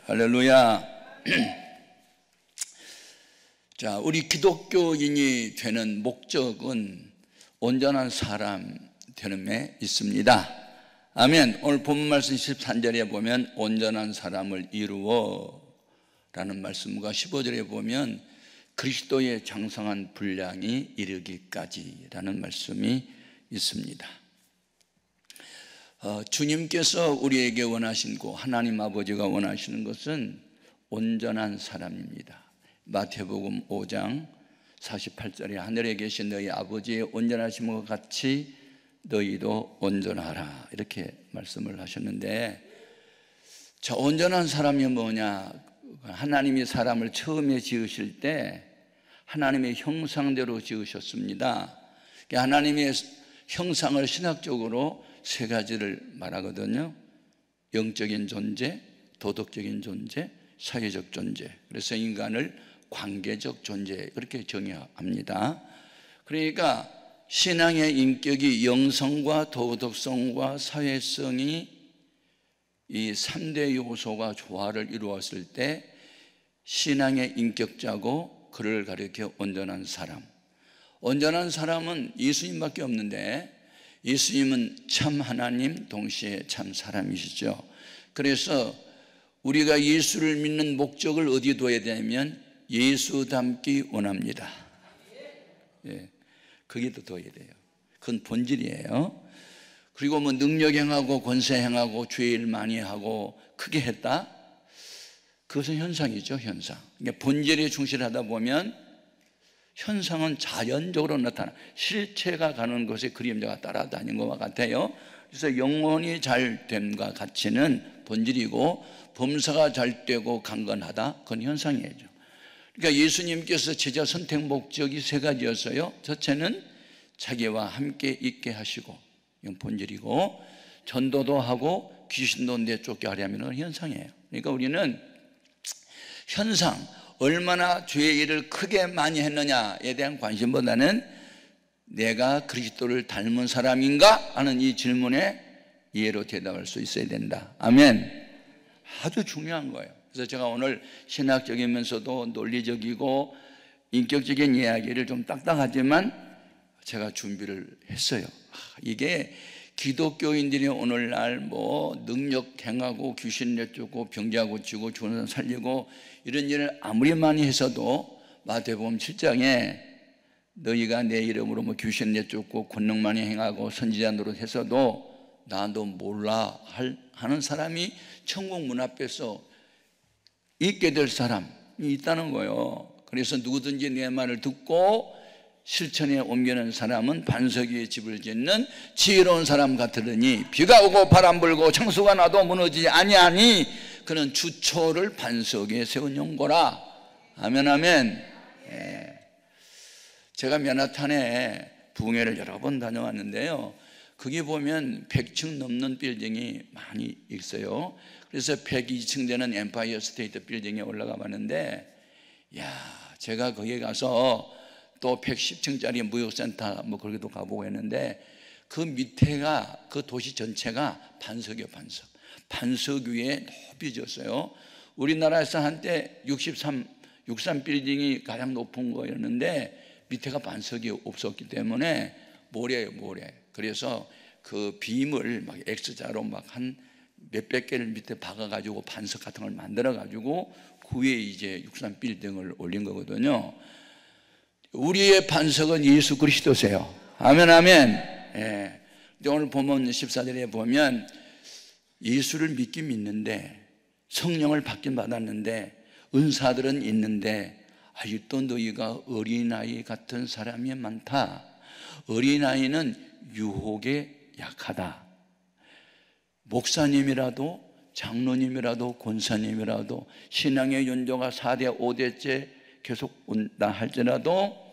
할렐루야. 자, 우리 기독교인이 되는 목적은 온전한 사람 되는데 있습니다. 아멘. 오늘 본문 말씀 13절에 보면 온전한 사람을 이루어 라는 말씀과 15절에 보면 그리스도의 장성한 분량이 이르기까지 라는 말씀이 있습니다. 주님께서 우리에게 원하시고 하나님 아버지가 원하시는 것은 온전한 사람입니다. 마태복음 5장 48절에 하늘에 계신 너희 아버지의 온전하심과 같이 너희도 온전하라 이렇게 말씀을 하셨는데, 자, 온전한 사람이 뭐냐? 하나님이 사람을 처음에 지으실 때 하나님의 형상대로 지으셨습니다. 하나님의 형상을 신학적으로 세 가지를 말하거든요. 영적인 존재, 도덕적인 존재, 사회적 존재. 그래서 인간을 관계적 존재 그렇게 정의합니다. 그러니까 신앙의 인격이 영성과 도덕성과 사회성이 이 3대 요소가 조화를 이루었을 때 신앙의 인격자고 그를 가리켜 온전한 사람. 온전한 사람은 예수님밖에 없는데 예수님은 참 하나님 동시에 참 사람이시죠. 그래서 우리가 예수를 믿는 목적을 어디에 둬야 되냐면 예수 닮기 원합니다. 예, 거기에 둬야 돼요. 그건 본질이에요. 그리고 뭐 능력 행하고 권세 행하고 죄일 많이 하고 크게 했다? 그것은 현상이죠, 현상. 그러니까 본질에 충실하다 보면 현상은 자연적으로 나타나, 실체가 가는 것에 그림자가 따라다니는 것과 같아요. 그래서 영혼이 잘 됨과 같이는 본질이고 범사가 잘 되고 강건하다, 그건 현상이에요. 그러니까 예수님께서 제자 선택 목적이 세 가지였어요. 첫째는 자기와 함께 있게 하시고, 이건 본질이고, 전도도 하고 귀신도 내쫓게 하려면 현상이에요. 그러니까 우리는 현상, 얼마나 죄의 일을 크게 많이 했느냐에 대한 관심보다는 내가 그리스도를 닮은 사람인가 하는 이 질문에 이해로 대답할 수 있어야 된다. 아멘. 아주 중요한 거예요. 그래서 제가 오늘 신학적이면서도 논리적이고 인격적인 이야기를 좀 딱딱하지만 제가 준비를 했어요. 이게 기독교인들이 오늘날 뭐 능력 행하고 귀신 내쫓고 병자 고치고 죽은 사람 살리고 이런 일을 아무리 많이 했어도 마태복음 7장에 너희가 내 이름으로 뭐 귀신 내쫓고 권능 많이 행하고 선지자 노릇해서도 나도 몰라 하는 사람이 천국 문 앞에서 있게 될 사람이 있다는 거예요. 그래서 누구든지 내 말을 듣고 실천에 옮기는 사람은 반석 위에 집을 짓는 지혜로운 사람 같으더니 비가 오고 바람 불고 창수가 나도 무너지지 아니하니 그는 주초를 반석 위에 세운 용고라. 아멘, 아멘. 예. 제가 맨하탄에 부흥회를 여러 번 다녀왔는데요, 거기 보면 100층 넘는 빌딩이 많이 있어요. 그래서 102층 되는 엠파이어 스테이트 빌딩에 올라가 봤는데, 야, 제가 거기에 가서 또 110층짜리 무역센터 뭐 거기도 가보고 했는데 그 밑에가 그 도시 전체가 반석이에요. 반석 위에 높이 지었어요. 우리나라에서 한때 63 빌딩이 가장 높은 거였는데 밑에가 반석이 없었기 때문에 모래예요, 모래. 그래서 그 빔을 막 X자로 막 한 몇백 개를 밑에 박아가지고 반석 같은 걸 만들어가지고 그 위에 이제 63 빌딩을 올린 거거든요. 우리의 반석은 예수 그리스도세요. 아멘, 아멘. 예. 오늘 보면 14절에 보면 예수를 믿긴 믿는데 성령을 받긴 받았는데 은사들은 있는데 아직도 너희가 어린아이 같은 사람이 많다. 어린아이는 유혹에 약하다. 목사님이라도 장로님이라도 권사님이라도 신앙의 연조가 4대 5대째 계속 온다 할지라도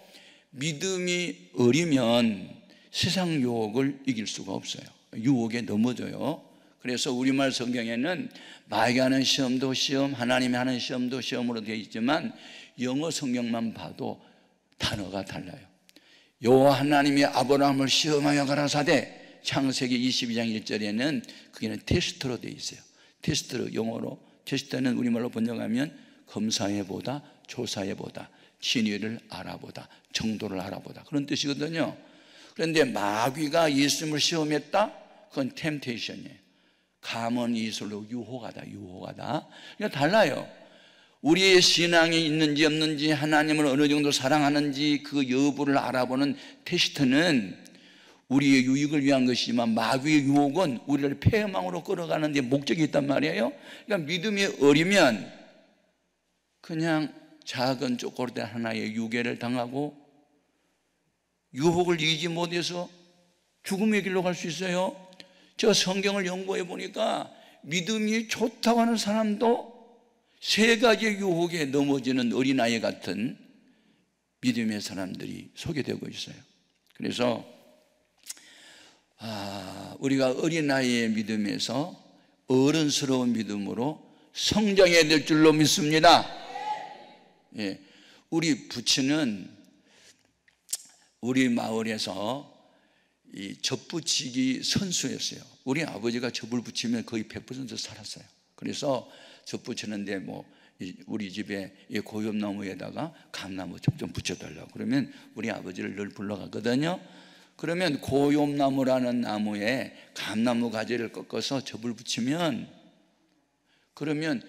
믿음이 어리면 세상 유혹을 이길 수가 없어요. 유혹에 넘어져요. 그래서 우리말 성경에는 마귀가 하는 시험도 시험, 하나님이 하는 시험도 시험으로 되어 있지만 영어 성경만 봐도 단어가 달라요. 여호와 하나님이 아브라함을 시험하여 가라사대, 창세기 22장 1절에는 그게는 테스트로 되어 있어요. 테스트로, 영어로 테스트는 우리말로 번역하면 검사해보다, 조사해보다, 진위를 알아보다, 정도를 알아보다, 그런 뜻이거든요. 그런데 마귀가 예수님을 시험했다? 그건 템테이션이에요. 감언 이술로 유혹하다. 그러니까 달라요. 우리의 신앙이 있는지 없는지, 하나님을 어느 정도 사랑하는지 그 여부를 알아보는 테스트는 우리의 유익을 위한 것이지만, 마귀의 유혹은 우리를 폐망으로 끌어가는 데 목적이 있단 말이에요. 그러니까 믿음이 어리면 그냥 작은 쪼꼬리대 하나의 유괴를 당하고 유혹을 이기지 못해서 죽음의 길로 갈 수 있어요. 저 성경을 연구해 보니까 믿음이 좋다고 하는 사람도 세 가지의 유혹에 넘어지는 어린아이 같은 믿음의 사람들이 소개되고 있어요. 그래서 우리가 어린아이의 믿음에서 어른스러운 믿음으로 성장해야 될 줄로 믿습니다. 예, 우리 부친은 우리 마을에서 이 젖붙이기 선수였어요. 우리 아버지가 젖을 붙이면 거의 100% 살았어요. 그래서 젖 붙이는데 우리 집에 고엽나무에다가 감나무 좀 붙여달라고 그러면 우리 아버지를 늘 불러가거든요. 그러면 고엽나무라는 나무에 감나무 가지를 꺾어서 젖을 붙이면, 그러면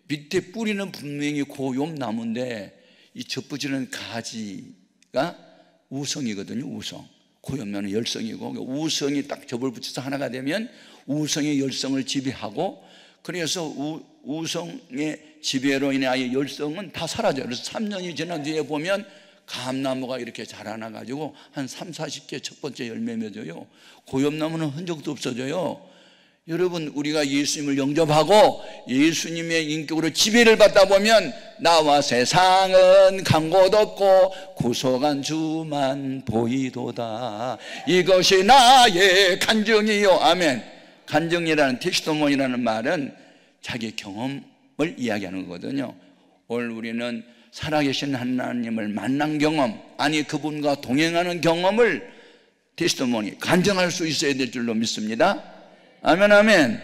밑에 뿌리는 분명히 고엽나무인데 이 젖 붙이는 가지가 우성이거든요. 우성. 고엽나무는 열성이고, 우성이 딱 젖을 붙여서 하나가 되면 우성의 열성을 지배하고, 그래서 우성의 지배로 인해 열성은 다 사라져요. 그래서 3년이 지난 뒤에 보면 감나무가 이렇게 자라나 가지고 한 30-40개 첫 번째 열매 맺어요. 고엽나무는 흔적도 없어져요. 여러분, 우리가 예수님을 영접하고 예수님의 인격으로 지배를 받다 보면 나와 세상은 간 곳 없고 구속한 주만 보이도다. 이것이 나의 간증이요. 아멘. 간증이라는, 테스토몬이라는 말은 자기 경험을 이야기하는 거거든요. 오늘 우리는 살아계신 하나님을 만난 경험, 아니 그분과 동행하는 경험을 테스토몬이 간증할 수 있어야 될 줄로 믿습니다. 아멘, 아멘.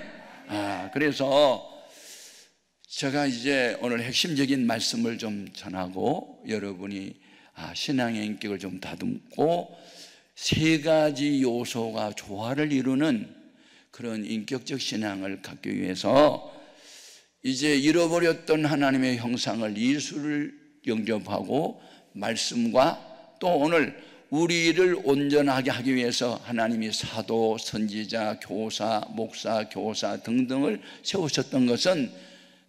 그래서 제가 이제 오늘 핵심적인 말씀을 좀 전하고 여러분이 신앙의 인격을 좀 다듬고 세 가지 요소가 조화를 이루는 그런 인격적 신앙을 갖기 위해서 이제 잃어버렸던 하나님의 형상을, 예수를 영접하고 말씀과 또 오늘 우리를 온전하게 하기 위해서 하나님이 사도, 선지자, 교사, 목사, 교사 등등을 세우셨던 것은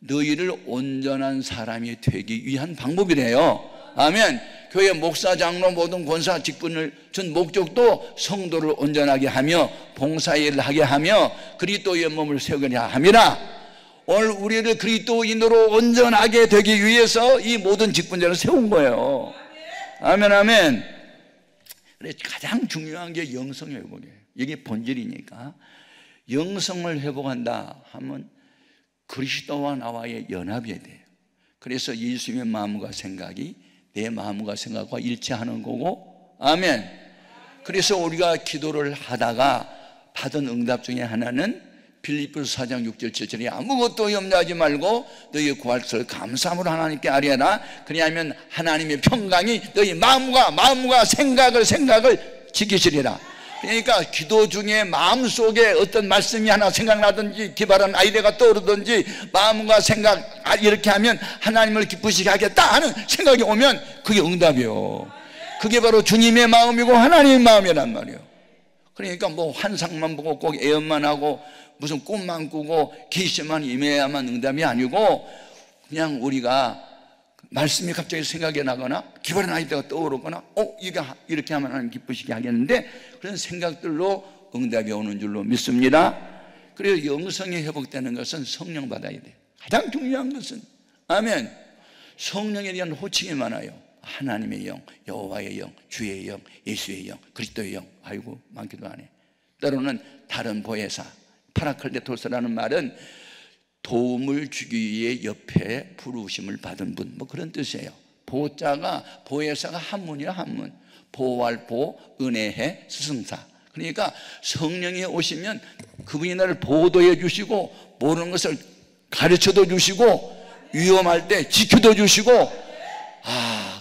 너희를 온전한 사람이 되기 위한 방법이래요. 아멘. 교회 목사, 장로, 모든 권사 직분을 준 목적도 성도를 온전하게 하며 봉사일을 하게 하며 그리스도의 몸을 세우려 함이라. 오늘 우리를 그리스도인으로 온전하게 되기 위해서 이 모든 직분자를 세운 거예요. 아멘, 아멘. 그래서 가장 중요한 게 영성 회복이에요. 이게 본질이니까. 영성을 회복한다 하면 그리스도와 나와의 연합이 돼요. 그래서 예수님의 마음과 생각이 내 마음과 생각과 일치하는 거고, 아멘. 그래서 우리가 기도를 하다가 받은 응답 중에 하나는 빌립보서 4장 6절 7절에 아무것도 염려하지 말고 너희의 구할 것을 감사함으로 하나님께 아뢰라. 그리하면 하나님의 평강이 너희 마음과 생각을 지키시리라. 그러니까 기도 중에 마음속에 어떤 말씀이 하나 생각나든지 기발한 아이디어가 떠오르든지 마음과 생각 이렇게 하면 하나님을 기쁘시게 하겠다 하는 생각이 오면 그게 응답이에요. 그게 바로 주님의 마음이고 하나님의 마음이란 말이에요. 그러니까 뭐 환상만 보고 꼭 예언만 하고 무슨 꿈만 꾸고 계시만 임해야만 응답이 아니고, 그냥 우리가 말씀이 갑자기 생각이 나거나 기발한 아이디어가 떠오르거나 이렇게 하면 하나님 기쁘시게 하겠는데, 그런 생각들로 응답이 오는 줄로 믿습니다. 그래서 영성이 회복되는 것은 성령 받아야 돼요. 가장 중요한 것은, 아멘. 성령에 대한 호칭이 많아요. 하나님의 영, 여호와의 영, 주의 영, 예수의 영, 그리스도의 영. 아이고 많기도 하네. 때로는 다른 보혜사, 파라클레토스라는 말은 도움을 주기 위해 옆에 부르심을 받은 분, 뭐 그런 뜻이에요. 보혜사가 한문이야, 한문. 보호할 보, 은혜해, 스승사. 그러니까 성령이 오시면 그분이 나를 보도해 주시고 모르는 것을 가르쳐도 주시고 위험할 때 지켜도 주시고,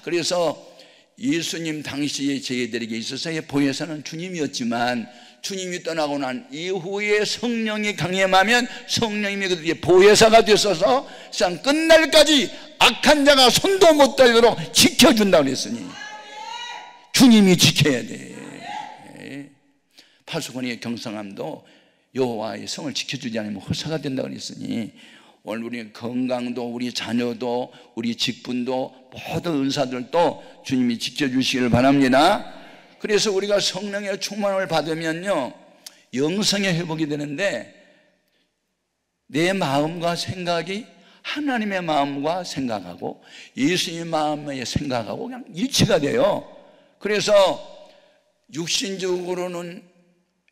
그래서 예수님 당시의 제자들에게 있어서의 보혜사는 주님이었지만 주님이 떠나고 난 이후에 성령이 강림하면 성령님이 그들에게 보혜사가 되셔서 세상 끝날까지 악한 자가 손도 못 대도록 지켜준다고 그랬으니 주님이 지켜야 돼. 파수꾼의 경성함도 여호와의 성을 지켜주지 않으면 허사가 된다고 그랬으니 오늘 우리 건강도 우리 자녀도 우리 직분도 모든 은사들도 주님이 지켜주시기를 바랍니다. 그래서 우리가 성령의 충만을 받으면요 영성의 회복이 되는데 내 마음과 생각이 하나님의 마음과 생각하고 예수님의 마음의 생각하고 그냥 일치가 돼요. 그래서 육신적으로는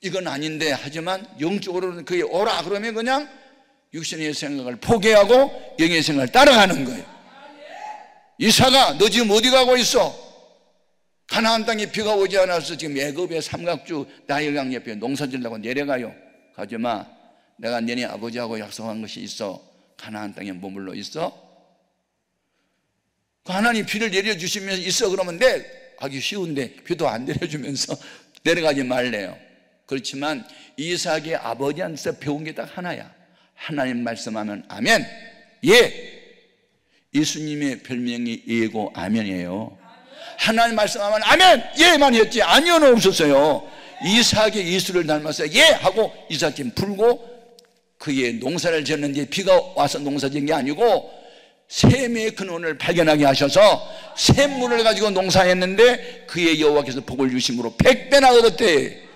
이건 아닌데 하지만 영적으로는 그게 오라 그러면 그냥 육신의 생각을 포기하고 영의 생각을 따라가는 거예요. 이사가 너 지금 어디 가고 있어? 가나안 땅에 비가 오지 않아서 지금 애굽의 삼각주 나일강 옆에 농사 지으려고 내려가요. 가지마. 내가 너네 아버지하고 약속한 것이 있어. 가나안 땅에 머물러 있어. 그 하나님 비를 내려주시면서 있어 그러면 하기 쉬운데 비도 안 내려주면서 내려가지 말래요. 그렇지만 이삭의 아버지한테서 배운 게 딱 하나야. 하나님 말씀하면 아멘. 예. 예수님의 별명이 예고 아멘이에요. 하나님 말씀하면 아멘 예만 했지 아니요는 없었어요. 이삭이 예수를 닮아서 예 하고 이삭김 풀고 그의 농사를 지었는데 비가 와서 농사 지은 게 아니고 샘의 근원을 발견하게 하셔서 샘물을 가지고 농사했는데 그의 여호와께서 복을 주심으로 100배나 얻었대.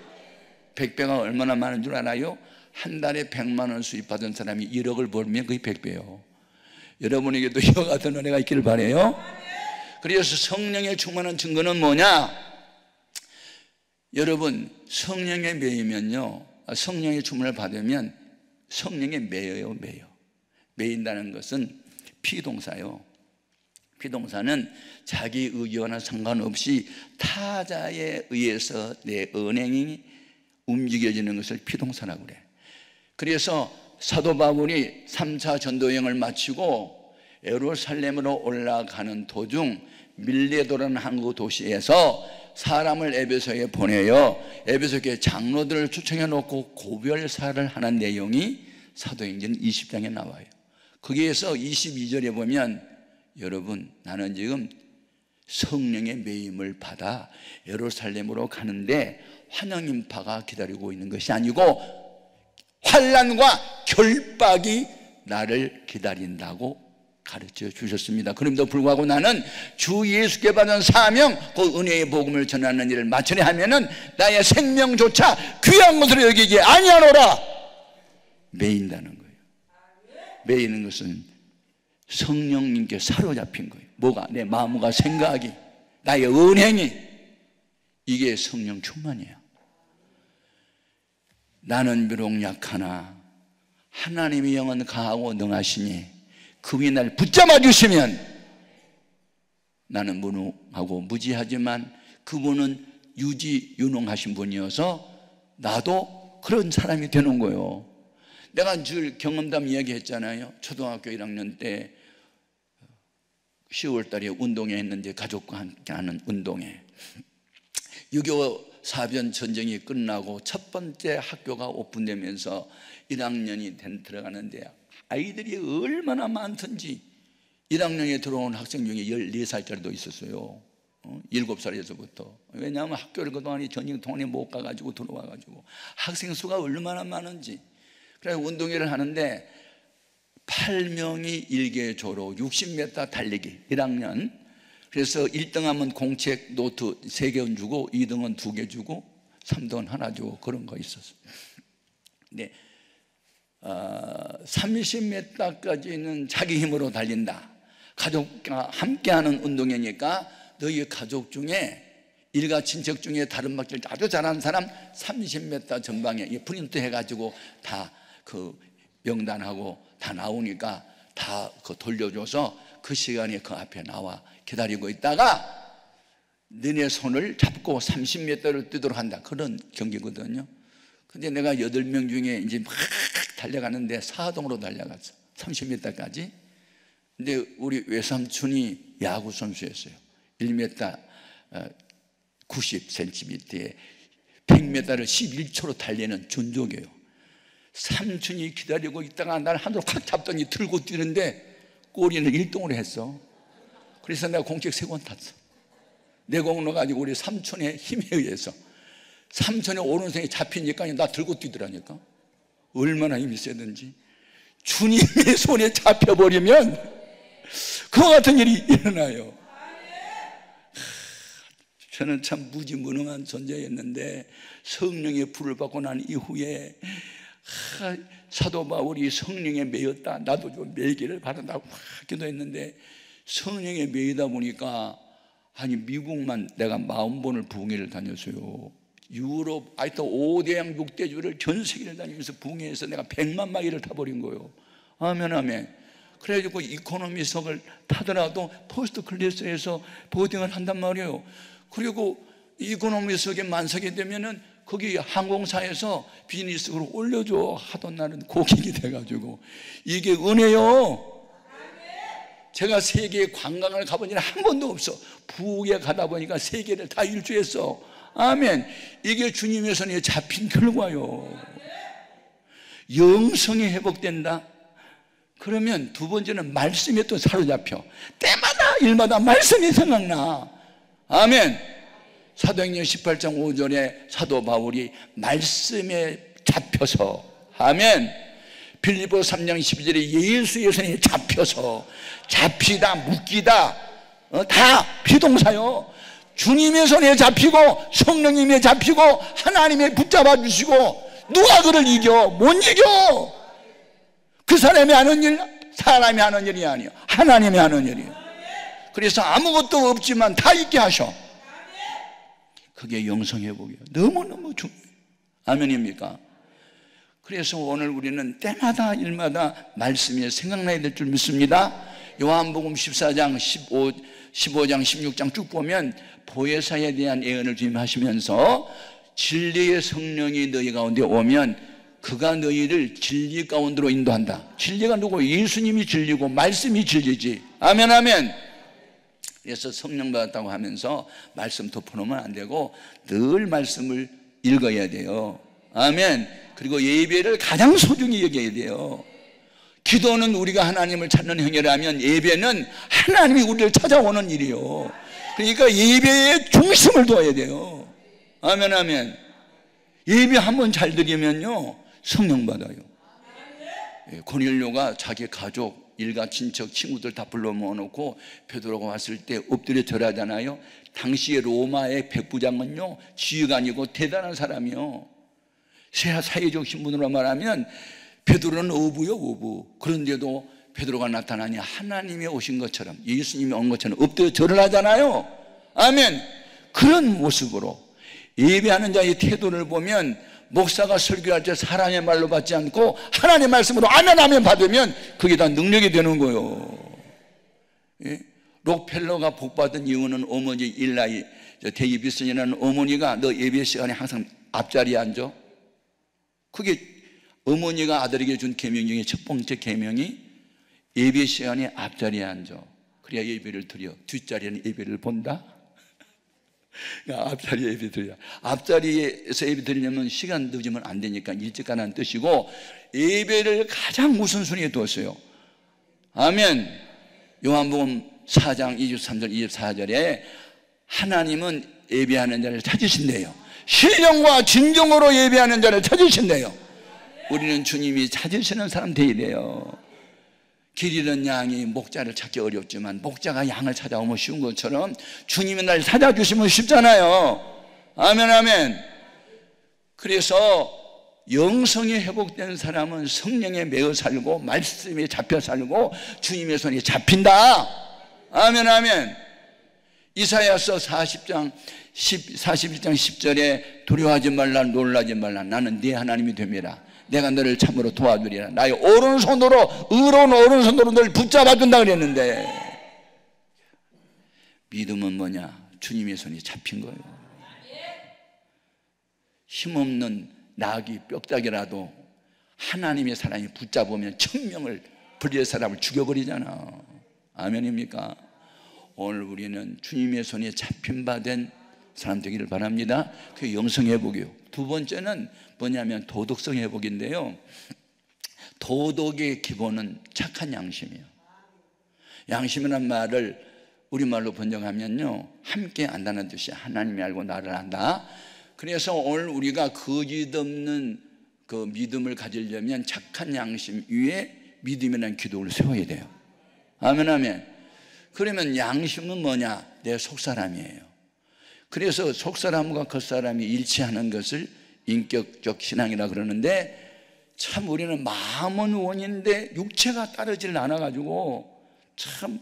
100배가 얼마나 많은 줄 알아요? 한 달에 100만 원 수입 받은 사람이 1억을 벌면 그게 100배요. 여러분에게도 이와 같은 은혜가 있기를 바라요. 그래서 성령의 충만한 증거는 뭐냐? 여러분 성령에 매이면요 성령의 충만을 받으면 성령에 매여요. 매인다는 것은 피동사요. 피동사는 자기 의견과 상관없이 타자에 의해서 내 언행이 움직여지는 것을 피동사라고 그래. 그래서 사도 바울이 3차 전도여행을 마치고 예루살렘으로 올라가는 도중 밀레도라는 한국 도시에서 사람을 에베소에 보내요. 에베소 교회 장로들을 초청해 놓고 고별사를 하는 내용이 사도행전 20장에 나와요. 거기에서 22절에 보면 여러분 나는 지금 성령의 매임을 받아 예루살렘으로 가는데 환영인파가 기다리고 있는 것이 아니고 환난과 결박이 나를 기다린다고 가르쳐 주셨습니다. 그럼에도 불구하고 나는 주 예수께 받은 사명 그 은혜의 복음을 전하는 일을 마치려 하면은 나의 생명조차 귀한 것으로 여기지 아니하노라. 매인다는 거예요. 매이는 것은 성령님께 사로잡힌 거예요. 뭐가? 내 마음과 생각이 나의 은행이 이게 성령 충만이에요. 나는 비록 약하나 하나님의 영은 강하고 능하시니 그분이 날 붙잡아 주시면 나는 무능하고 무지하지만 그분은 유지유능하신 분이어서 나도 그런 사람이 되는 거예요. 내가 늘 경험담 이야기했잖아요. 초등학교 1학년 때 10월 달에 운동회 했는데 가족과 함께 하는 운동회 6.25 사변 전쟁이 끝나고 첫 번째 학교가 오픈되면서 1학년이 들어가는데 아이들이 얼마나 많던지 1학년에 들어온 학생 중에 14살짜리도 있었어요. 7살에서부터. 왜냐하면 학교를 그동안에 전쟁통에 못 가가지고 들어와가지고 학생 수가 얼마나 많은지. 그래서 운동회를 하는데 8명이 일개 조로 60m 달리기 1학년. 그래서 1등하면 공책 노트 3개 주고 2등은 2개 주고 3등은 하나 주고 그런 거 있었어요. 근데 30m까지는 자기 힘으로 달린다. 가족과 함께하는 운동회니까 너희 가족 중에 일가 친척 중에 다른 막질 아주 잘하는 사람 30m 전방에 프린트 해가지고 다 그 명단하고 다 나오니까 다 그 돌려줘서 그 시간에 그 앞에 나와 기다리고 있다가 너네 손을 잡고 30m를 뛰도록 한다. 그런 경기거든요. 근데 내가 8명 중에 이제 막 달려가는데 사동으로 달려갔어. 30m까지. 근데 우리 외삼촌이 야구 선수였어요. 1m 90cm에 100m를 11초로 달리는 전족이에요. 삼촌이 기다리고 있다가 날 한으로 확 잡더니 들고 뛰는데 꼬리는 1등으로 했어. 그래서 내가 공책 3권 탔어. 내 공 넣어가지고 우리 삼촌의 힘에 의해서 삼촌의 오른손에 잡히니까 나 들고 뛰더라니까. 얼마나 힘이 세든지. 주님의 손에 잡혀버리면 그와 같은 일이 일어나요. 저는 참 무지무능한 존재였는데 성령의 불을 받고 난 이후에 사도 바울이 성령에 매였다, 나도 좀 매기를 받는다고 막 기도했는데 성령에 매이다 보니까 아니 미국만 내가 40번을 부흥회를 다녔어요. 유럽 하여튼 5대양 6대주를 전 세계를 다니면서 부흥회에서 내가 100만 마일을 타버린 거예요. 아멘 아멘. 그래가지고 이코노미석을 타더라도 포스트 클래스에서 보딩을 한단 말이에요. 그리고 이코노미석에 만석이 되면은 거기 항공사에서 비즈니스로 올려줘 하던 날은 고객이 돼가지고 이게 은혜요. 제가 세계 관광을 가본 일은 한 번도 없어. 부엌에 가다 보니까 세계를 다 일주했어. 아멘. 이게 주님의 손에 잡힌 결과요. 영성이 회복된다. 그러면 두 번째는 말씀에 또 사로잡혀. 때마다 일마다 말씀이 생각나. 아멘. 사도행전 18장 5절에 사도 바울이 말씀에 잡혀서, 아멘. 빌립보 3장 12절에 예수의 손에 잡혀서, 잡히다 묶이다 다 비동사요. 주님의 손에 잡히고 성령님에 잡히고 하나님의 붙잡아 주시고 누가 그를 이겨? 못 이겨. 그 사람이 하는 일, 사람이 하는 일이 아니에요. 하나님이 하는 일이에요. 그래서 아무것도 없지만 다 있게 하셔. 그게 영성회복이에요. 너무너무 중요해요. 아멘입니까? 그래서 오늘 우리는 때마다 일마다 말씀이 생각나야 될 줄 믿습니다. 요한복음 14장 15장 16장 쭉 보면 보혜사에 대한 예언을 주님 하시면서 진리의 성령이 너희 가운데 오면 그가 너희를 진리 가운데로 인도한다. 진리가 누구? 예수님이 진리고 말씀이 진리지. 아멘 아멘. 그래서 성령 받았다고 하면서 말씀 덮어놓으면 안 되고 늘 말씀을 읽어야 돼요. 아멘. 그리고 예배를 가장 소중히 여겨야 돼요. 기도는 우리가 하나님을 찾는 행위라면 예배는 하나님이 우리를 찾아오는 일이에요. 그러니까 예배의 중심을 둬야 돼요. 아멘 아멘. 예배 한번 잘 드리면요 성령 받아요. 고넬료가 자기 가족, 일가, 친척, 친구들 다 불러 모아놓고 베드로가 왔을 때 엎드려 절하잖아요. 당시에 로마의 백부장은요 지휘관이고 대단한 사람이요. 사회적 신분으로 말하면 베드로는 어부요 어부. 그런데도 베드로가 나타나니 하나님이 오신 것처럼, 예수님이 온 것처럼 엎드려 절을 하잖아요. 아멘. 그런 모습으로 예배하는 자의 태도를 보면 목사가 설교할 때 사람의 말로 받지 않고 하나님의 말씀으로 아멘 아멘 받으면 그게 다 능력이 되는 거예요. 예? 록펠러가 복받은 이유는 어머니 일라이 데이비슨이라는 어머니가 너 예배 시간에 항상 앞자리에 앉아. 그게 어머니가 아들에게 준 계명 중에 첫 번째 계명이 예배 시간에 앞자리에 앉아. 그래야 예배를 드려. 뒷자리에는 예배를 본다. 앞자리에 예배 드려. 앞자리에서 예배 드리려면 시간 늦으면 안 되니까 일찍 가라는 뜻이고 예배를 가장 우선순위에 두었어요. 아멘. 요한복음 4장 23절 24절에 하나님은 예배하는 자를 찾으신대요. 신령과 진정으로 예배하는 자를 찾으신대요. 우리는 주님이 찾으시는 사람 되어야 돼요. 길 잃은 양이 목자를 찾기 어렵지만 목자가 양을 찾아오면 쉬운 것처럼 주님이 날 찾아주시면 쉽잖아요. 아멘 아멘. 그래서 영성이 회복된 사람은 성령에 매어 살고 말씀에 잡혀 살고 주님의 손에 잡힌다. 아멘 아멘. 이사야서 41장 10절에 두려워하지 말라 놀라지 말라 나는 네 하나님이 됩니다. 내가 너를 참으로 도와주리라. 나의 오른손으로 의로운 오른손으로 널 붙잡아준다 그랬는데 믿음은 뭐냐? 주님의 손이 잡힌 거예요. 힘없는 낙이 뼈다귀라도 하나님의 사랑이 붙잡으면 천명을 불의의 사람을 죽여버리잖아. 아멘입니까? 오늘 우리는 주님의 손에 잡힌 바 된 사람 되기를 바랍니다. 그게 영성 회복이요. 두 번째는 뭐냐면 도덕성 회복인데요, 도덕의 기본은 착한 양심이에요. 양심이란 말을 우리말로 번역하면요, 함께 안다는 뜻이 하나님이 알고 나를 안다. 그래서 오늘 우리가 거짓 없는 그 믿음을 가지려면 착한 양심 위에 믿음이라는 기도를 세워야 돼요. 아멘, 아멘. 그러면 양심은 뭐냐? 내 속사람이에요. 그래서 속사람과 겉사람이 일치하는 것을 인격적 신앙이라 그러는데, 참 우리는 마음은 원인데 육체가 따르질 않아가지고 참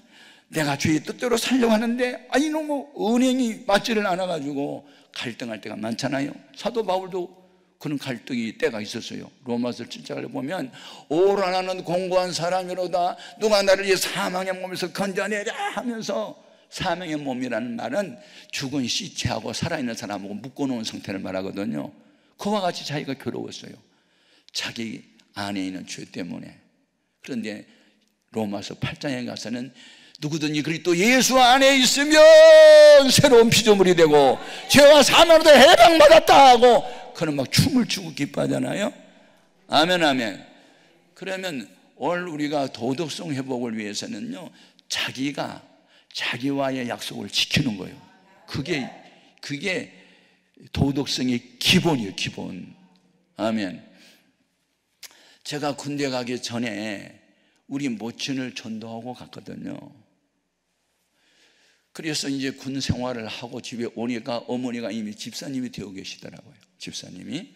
내가 주의 뜻대로 살려고 하는데 이놈의 은행이 맞지를 않아가지고 갈등할 때가 많잖아요. 사도 바울도 그런 갈등이 때가 있었어요. 로마서 7장을 보면 오라 나는 공고한 사람이로다 누가 나를 이 사망의 몸에서 건져내랴 하면서, 사망의 몸이라는 말은 죽은 시체하고 살아있는 사람하고 묶어놓은 상태를 말하거든요. 그와 같이 자기가 괴로웠어요. 자기 안에 있는 죄 때문에. 그런데 로마서 8장에 가서는 누구든지 그리스도 예수 안에 있으면 새로운 피조물이 되고 죄와 사망으로부터 해방받았다 하고 그는 막 춤을 추고 기뻐하잖아요. 아멘, 아멘. 그러면 오늘 우리가 도덕성 회복을 위해서는요, 자기와의 약속을 지키는 거예요. 그게 도덕성의 기본이에요, 기본. 아멘. 제가 군대 가기 전에 우리 모친을 전도하고 갔거든요. 그래서 이제 군 생활을 하고 집에 오니까 어머니가 이미 집사님이 되어 계시더라고요. 집사님이.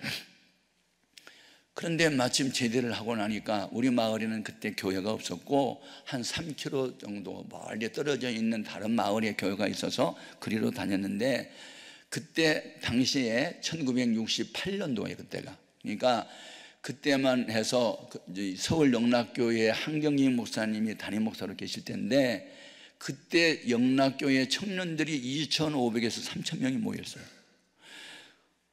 그런데 마침 제대를 하고 나니까 우리 마을에는 그때 교회가 없었고 한 3km 정도 멀리 떨어져 있는 다른 마을에 교회가 있어서 그리로 다녔는데, 그때 당시에 1968년도에 그때가, 그러니까 그때만 해서 서울 영락교회 한경희 목사님이 담임 목사로 계실 텐데, 그때 영락교회 청년들이 2,500에서 3,000명이 모였어요.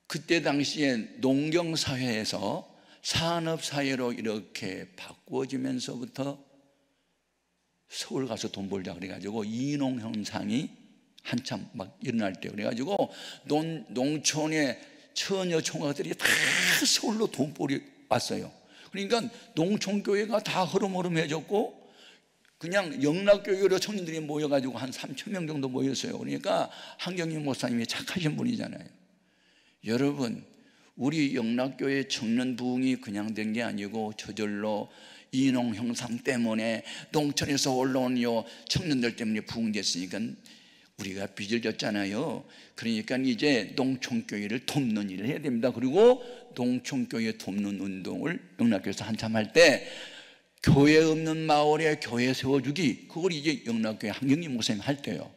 그때 당시에 농경사회에서 산업사회로 이렇게 바꾸어지면서부터 서울 가서 돈 벌자 그래가지고 이농 현상이 한참 막 일어날 때, 그래가지고 농촌의 처녀 총각들이 다 서울로 돈벌이 왔어요. 그러니까 농촌교회가 다 흐름흐름해졌고 그냥 영락교회로 청년들이 모여가지고 한 3,000명 정도 모였어요. 그러니까 한경희 목사님이 착하신 분이잖아요. 여러분, 우리 영락교회 청년 부흥이 그냥 된 게 아니고 저절로 이농 형상 때문에 농촌에서 올라온 청년들 때문에 부흥됐으니까 우리가 빚을 졌잖아요. 그러니까 이제 농촌교회를 돕는 일을 해야 됩니다. 그리고 농촌교회 돕는 운동을 영락교회에서 한참 할 때 교회 없는 마을에 교회 세워주기, 그걸 이제 영락교회 한경희 목사님 할 때요.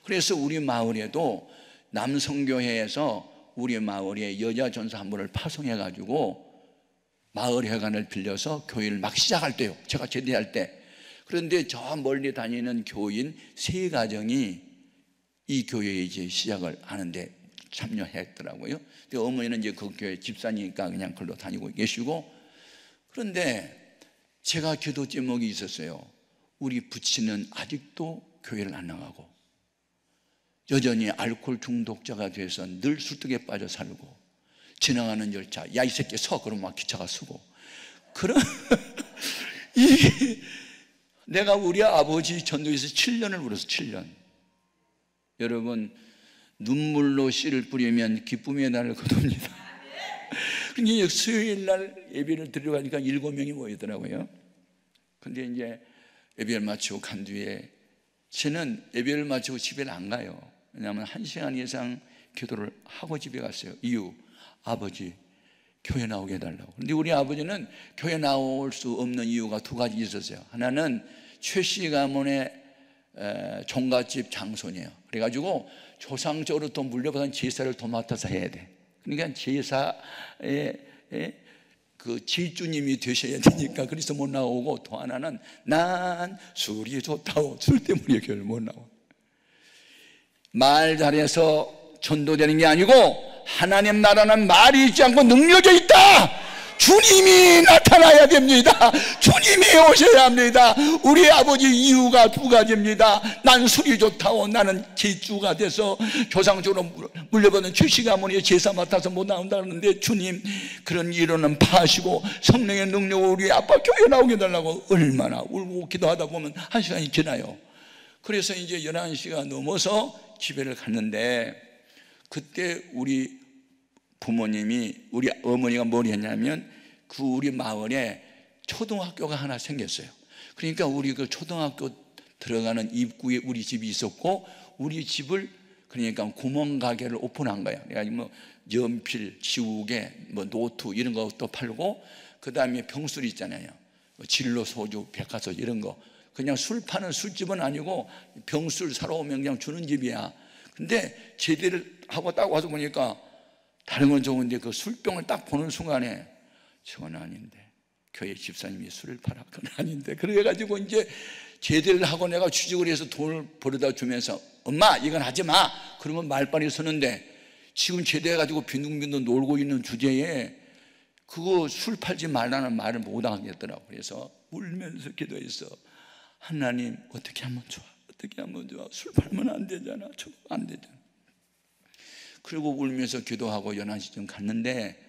그래서 우리 마을에도 남성교회에서 우리 마을에 여자 전사 한 분을 파송해가지고 마을회관을 빌려서 교회를 막 시작할 때요. 제가 제대할 때. 그런데 저 멀리 다니는 교인 3가정이 이 교회에 이제 시작을 하는데 참여했더라고요. 근데 어머니는 이제 그 교회 집사니까 그냥 글로 다니고 계시고, 그런데 제가 기도 제목이 있었어요. 우리 부친은 아직도 교회를 안 나가고 여전히 알코올 중독자가 돼서 늘 술독에 빠져 살고, 지나가는 열차 야 이 새끼 서 그러면 막 기차가 서고, 그런 이게 내가 우리 아버지 전도에서 7년을 울어서 7년. 여러분, 눈물로 씨를 뿌리면 기쁨의 날을 거둡니다. 그러니까 수요일 날 예배를 드리러 가니까 7명이 모이더라고요. 근데 이제 예배를 마치고 간 뒤에 저는 예배를 마치고 집에 안 가요. 왜냐하면 1시간 이상 기도를 하고 집에 갔어요. 이유, 아버지 교회 나오게 해달라고. 그런데 우리 아버지는 교회 나올 수 없는 이유가 2가지 있었어요. 하나는 최씨 가문의 종갓집 장손이에요. 그래가지고 조상적으로 또 물려받은 제사를 더 맡아서 해야 돼. 그러니까 제사의 그 질주님이 되셔야 되니까 그래서 못 나오고, 또 하나는 난 술이 좋다고 술 때문에 교회를 못 나와. 말 잘해서 전도되는 게 아니고 하나님 나라는 말이 있지 않고 능력이 있다. 주님이 나타나야 됩니다. 주님이 오셔야 합니다. 우리 아버지 이유가 두 가지입니다. 난 술이 좋다고 나는 제주가 돼서 조상적으로 물려받은 출시 가문이 제사 맡아서 못 나온다는데 주님 그런 일은 파하시고 성령의 능력으로 우리 아빠 교회 나오게 해달라고 얼마나 울고 기도하다 보면 한 시간이 지나요. 그래서 이제 11시가 넘어서 집에를 갔는데 그때 우리 부모님이 우리 어머니가 뭘 했냐면 그 우리 마을에 초등학교가 하나 생겼어요. 그러니까 우리 그 초등학교 들어가는 입구에 우리 집이 있었고 우리 집을 그러니까 구멍가게를 오픈한 거예요. 그래가지고 뭐 연필, 지우개, 뭐 노트 이런 것도 팔고 그 다음에 병술 있잖아요. 진로, 소주, 백화소 이런 거 그냥 술 파는 술집은 아니고 병술 사러 오면 그냥 주는 집이야. 근데 제대를 하고 딱 와서 보니까 다른 건 좋은데 그 술병을 딱 보는 순간에 저건 아닌데 교회 집사님이 술을 팔아 그건 아닌데 그래가지고 이제 제대를 하고 내가 취직을 해서 돈을 벌어다 주면서 엄마 이건 하지 마 그러면 말빨이 서는데 지금 제대해가지고 빈둥빈둥 놀고 있는 주제에 그거 술 팔지 말라는 말을 못 하겠더라고. 그래서 울면서 기도했어. 하나님 어떻게 하면 좋아 어떻게 하면 좋아 술 팔면 안 되잖아 저거 안 되잖아. 그리고 울면서 기도하고 11시쯤 갔는데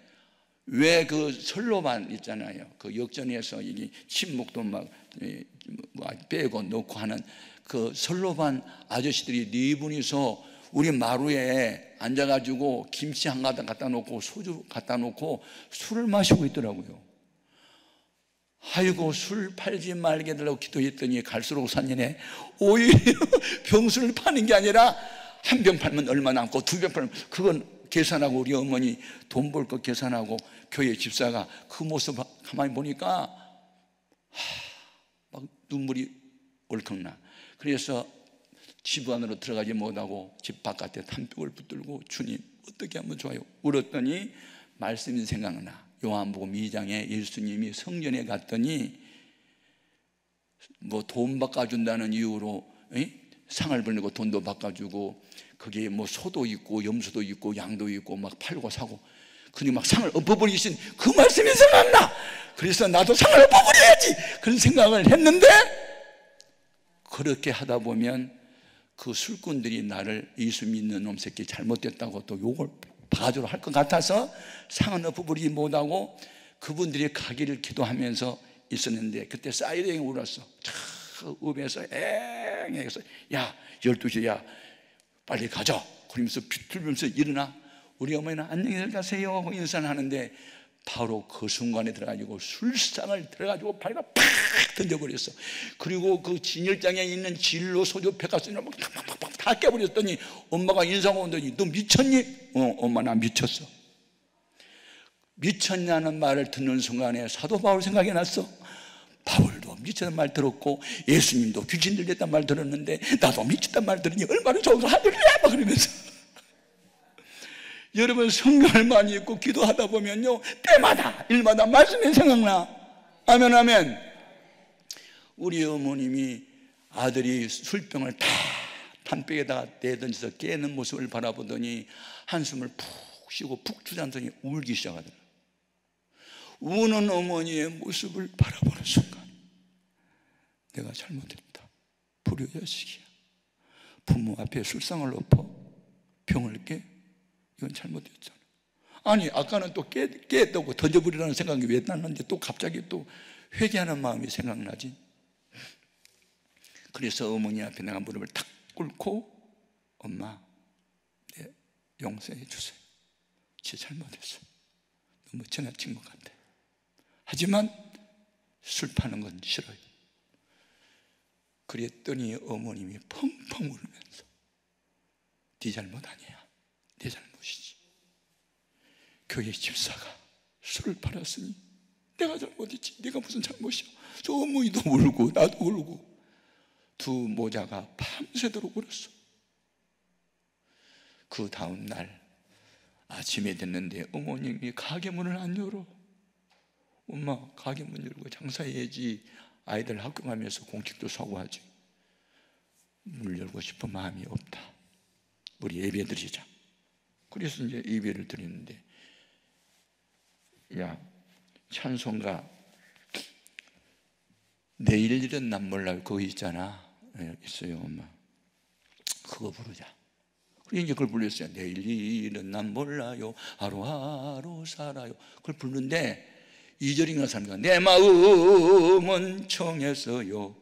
왜 그 선로반 있잖아요. 그 역전에서 이게 침묵도 막 빼고 넣고 하는 그 선로반 아저씨들이 네 분이서 우리 마루에 앉아가지고 김치 한 가닥 갖다 놓고 소주 갖다 놓고 술을 마시고 있더라고요. 아이고 술 팔지 말게 해달라고 기도했더니 갈수록 산년에 오히려 병술을 파는 게 아니라 한 병 팔면 얼마 남고 두 병 팔면 그건 계산하고 우리 어머니 돈 벌 거 계산하고 교회 집사가 그 모습 가만히 보니까 막 눈물이 얼컥나. 그래서 집 안으로 들어가지 못하고 집 바깥에 담벼을 붙들고 주님 어떻게 하면 좋아요 울었더니 말씀이 생각나. 요한복음 2장에 예수님이 성전에 갔더니 뭐 돈 바꿔준다는 이유로 상을 벌리고 돈도 바꿔주고 거기에 뭐 소도 있고 염소도 있고 양도 있고 막 팔고 사고 근데 막 상을 엎어버리신 그 말씀이 생각나. 그래서 나도 상을 엎어버려야지 그런 생각을 했는데 그렇게 하다 보면 그 술꾼들이 나를 예수 믿는 놈 새끼 잘못됐다고 또 욕을 바가지로 할 것 같아서 상은 엎어버리지 못하고 그분들이 가기를 기도하면서 있었는데 그때 사이렌이 울었어. 저 읍에서 앵앵해서 야 12시야 빨리 가자 그러면서 비틀면서 일어나. 우리 어머니는 안녕히 가세요 하고 인사를 하는데 바로 그 순간에 들어가지고 술상을 들어가지고 발에다 팍 던져버렸어. 그리고 그 진열장에 있는 진로, 소주, 백화수를 막 다 깨버렸더니 엄마가 인사하고 오더니 너 미쳤니? 엄마 나 미쳤어. 미쳤냐는 말을 듣는 순간에 사도 바울 생각이 났어. 바울도 미쳤다는 말 들었고 예수님도 귀신 들렸다는 말 들었는데 나도 미쳤다는 말 들으니 얼마나 좋은가 할렐루야 막 그러면서 여러분 성경을 많이 읽고 기도하다 보면요 때마다 일마다 말씀이 생각나. 아멘 아멘. 우리 어머님이 아들이 술병을 다 담백에다가 내던져서 깨는 모습을 바라보더니 한숨을 푹 쉬고 푹 주저앉더니 울기 시작하더라. 우는 어머니의 모습을 바라보는 순간 내가 잘못했다. 불효자식이야. 부모 앞에 술상을 엎어 병을 깨? 이건 잘못했잖아. 아니 아까는 또 깼다고 던져버리라는 생각이 왜 났는데 또 갑자기 또 회개하는 마음이 생각나지. 그래서 어머니 앞에 내가 무릎을 탁 꿇고 엄마 네, 용서해 주세요. 제 잘못했어요. 너무 지나친 것 같아. 하지만 술 파는 건 싫어요. 그랬더니 어머님이 펑펑 울면서 네 잘못 아니야. 내 잘못이지. 교회 집사가 술을 팔았으니 내가 잘못했지. 내가 무슨 잘못이야. 저 어머니도 울고 나도 울고 두 모자가 밤새도록 울었어. 그 다음 날 아침에 됐는데 어머님이 가게 문을 안 열어. 엄마 가게 문 열고 장사해야지. 아이들 학교 가면서 공책도 사고 하지. 문 열고 싶은 마음이 없다. 우리 예배 드리자. 그래서 이제 예배를 드리는데 야 찬송가 내일 일은 난 몰라요. 그거 있잖아. 있어요, 엄마. 그거 부르자. 그래서 이제 그걸 불렀어요. 내일 일은 난 몰라요. 하루하루 살아요. 그걸 부르는데 2절인가 3절인가 내 마음은 청했어요.